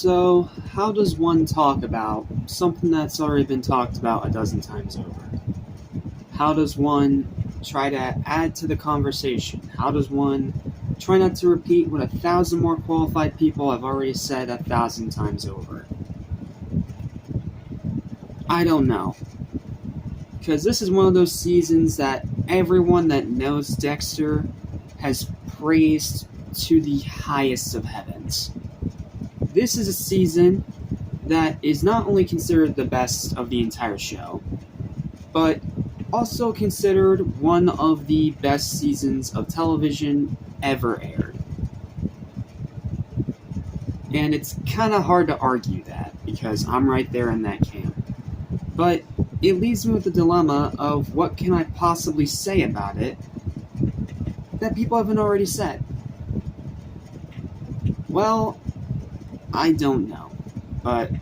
So, how does one talk about something that's already been talked about a dozen times over? How does one try to add to the conversation? How does one try not to repeat what 1,000 more qualified people have already said 1,000 times over? I don't know. Because this is one of those seasons that everyone that knows Dexter has praised to the highest of heavens. This is a season that is not only considered the best of the entire show, but also considered one of the best seasons of television ever aired. And it's kind of hard to argue that, because I'm right there in that camp. But it leaves me with the dilemma of what can I possibly say about it that people haven't already said. Well, I don't know, but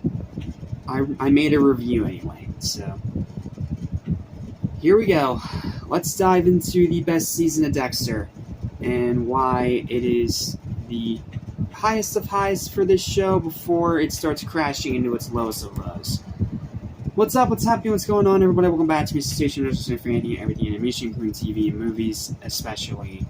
I made a review anyway, so here we go. Let's dive into the best season of Dexter and why it is the highest of highs for this show before it starts crashing into its lowest of lows. What's up? What's happening? What's going on, everybody? Welcome back to Mr. Station, everything animation, including TV and movies, especially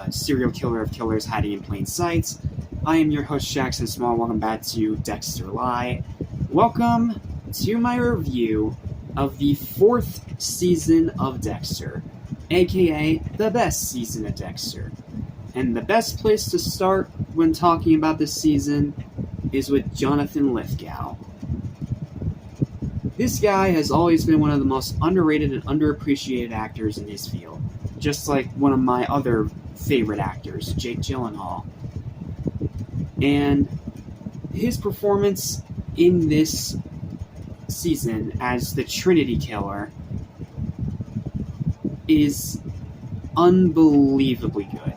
serial killer of killers hiding in plain sight. I am your host, Jackson Small. Welcome back to Dexter-Ly. Welcome to my review of the 4th season of Dexter, aka the best season of Dexter. And the best place to start when talking about this season is with Jonathan Lithgow. This guy has always been one of the most underrated and underappreciated actors in his field, just like one of my other favorite actors, Jake Gyllenhaal. And his performance in this season as the Trinity Killer is unbelievably good.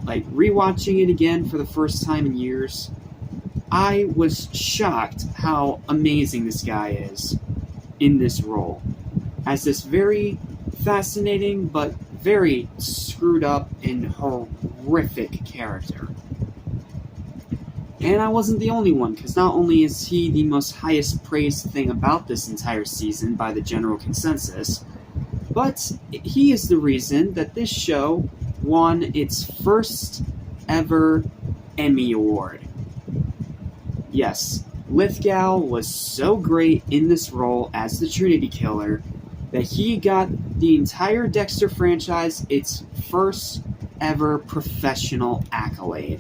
Like, rewatching it again for the first time in years, I was shocked how amazing this guy is in this role, as this very fascinating but very screwed up and horrific character. And I wasn't the only one, because not only is he the most highest praised thing about this entire season by the general consensus, but he is the reason that this show won its first ever Emmy Award. Yes, Lithgow was so great in this role as the Trinity Killer that he got the entire Dexter franchise its first ever professional accolade.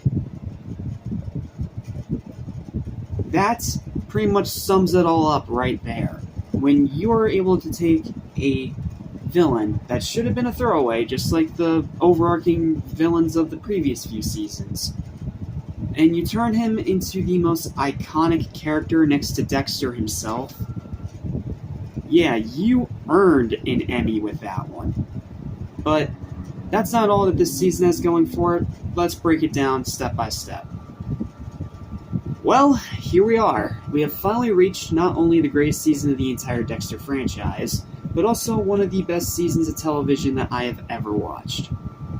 That pretty much sums it all up right there. When you are able to take a villain that should have been a throwaway, just like the overarching villains of the previous few seasons, and you turn him into the most iconic character next to Dexter himself, yeah, you earned an Emmy with that one. But that's not all that this season has going for it. Let's break it down step by step. Well, here we are. We have finally reached not only the greatest season of the entire Dexter franchise, but also one of the best seasons of television that I have ever watched.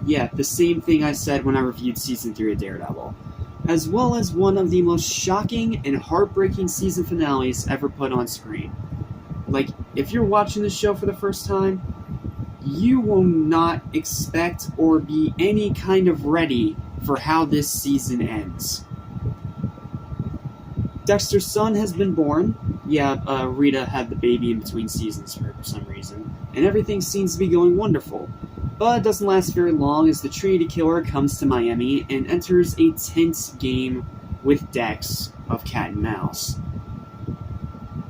Yeah, the same thing I said when I reviewed Season 3 of Daredevil. As well as one of the most shocking and heartbreaking season finales ever put on screen. Like, if you're watching this show for the first time, you will not expect or be any kind of ready for how this season ends. Dexter's son has been born. Yeah, Rita had the baby in between seasons for some reason, and everything seems to be going wonderful. But it doesn't last very long as the Trinity Killer comes to Miami and enters a tense game with Dex of cat and mouse.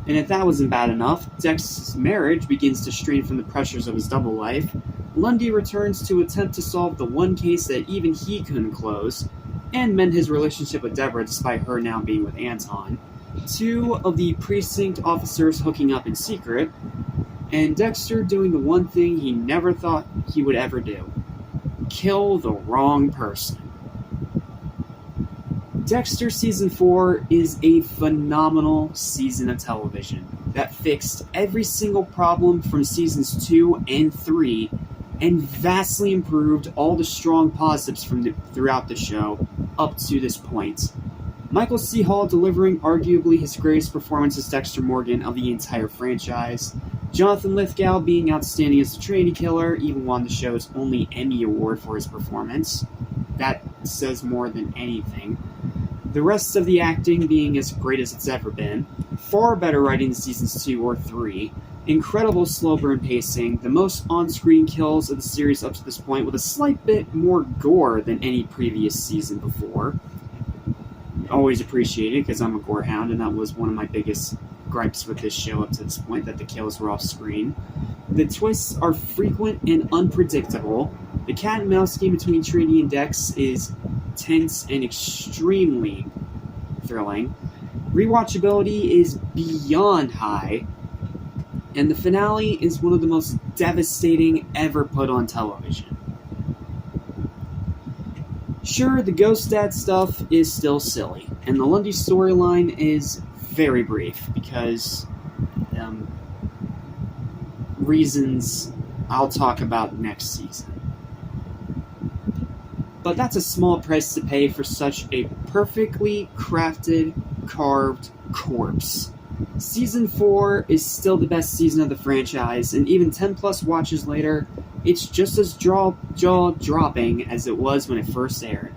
And if that wasn't bad enough, Dex's marriage begins to strain from the pressures of his double life. Lundy returns to attempt to solve the one case that even he couldn't close, and mend his relationship with Deborah despite her now being with Anton. 2 of the precinct officers hooking up in secret, and Dexter doing the one thing he never thought he would ever do: kill the wrong person. Dexter Season 4 is a phenomenal season of television that fixed every single problem from Seasons 2 and 3 and vastly improved all the strong positives from throughout the show up to this point. Michael C. Hall delivering arguably his greatest performance as Dexter Morgan of the entire franchise. Jonathan Lithgow being outstanding as the Trinity Killer, even won the show's only Emmy Award for his performance. That says more than anything. The rest of the acting being as great as it's ever been. Far better writing than seasons 2 or 3. Incredible slow burn pacing, the most on-screen kills of the series up to this point, with a slight bit more gore than any previous season before. Always appreciated, because I'm a gore hound, and that was one of my biggest gripes with this show up to this point, that the kills were off-screen. The twists are frequent and unpredictable. The cat and mouse game between Trinity and Dex is tense and extremely thrilling. Rewatchability is beyond high, and the finale is one of the most devastating ever put on television. Sure, the Ghost Dad stuff is still silly, and the Lundy storyline is very brief, because reasons I'll talk about next season. But that's a small price to pay for such a perfectly crafted, carved corpse. Season 4 is still the best season of the franchise, and even 10 plus watches later, it's just as jaw-dropping as it was when it first aired.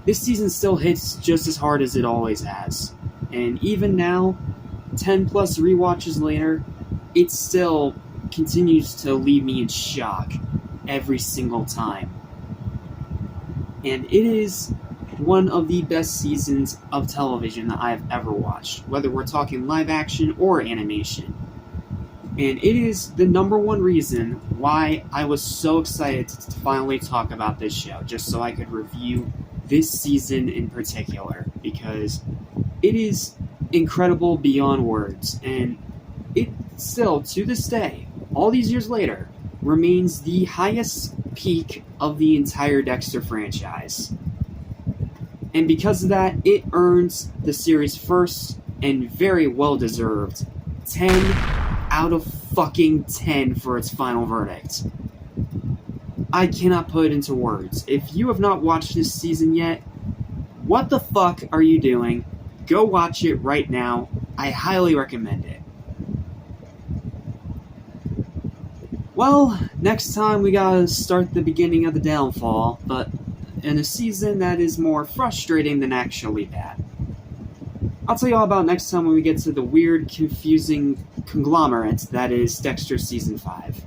This season still hits just as hard as it always has, and even now, 10 plus rewatches later, it still continues to leave me in shock every single time. And it is one of the best seasons of television that I have ever watched, whether we're talking live action or animation. And it is the number one reason why I was so excited to finally talk about this show, just so I could review this season in particular, because it is incredible beyond words, and it still, to this day, all these years later, remains the highest peak of the entire Dexter franchise. And because of that, it earns the series' first and very well-deserved 10 out of fucking 10 for its final verdict. I cannot put it into words. If you have not watched this season yet, what the fuck are you doing? Go watch it right now. I highly recommend it. Well, next time we gotta start the beginning of the downfall, but in a season that is more frustrating than actually bad. I'll tell you all about next time when we get to the weird, confusing conglomerate that is Dexter Season 5.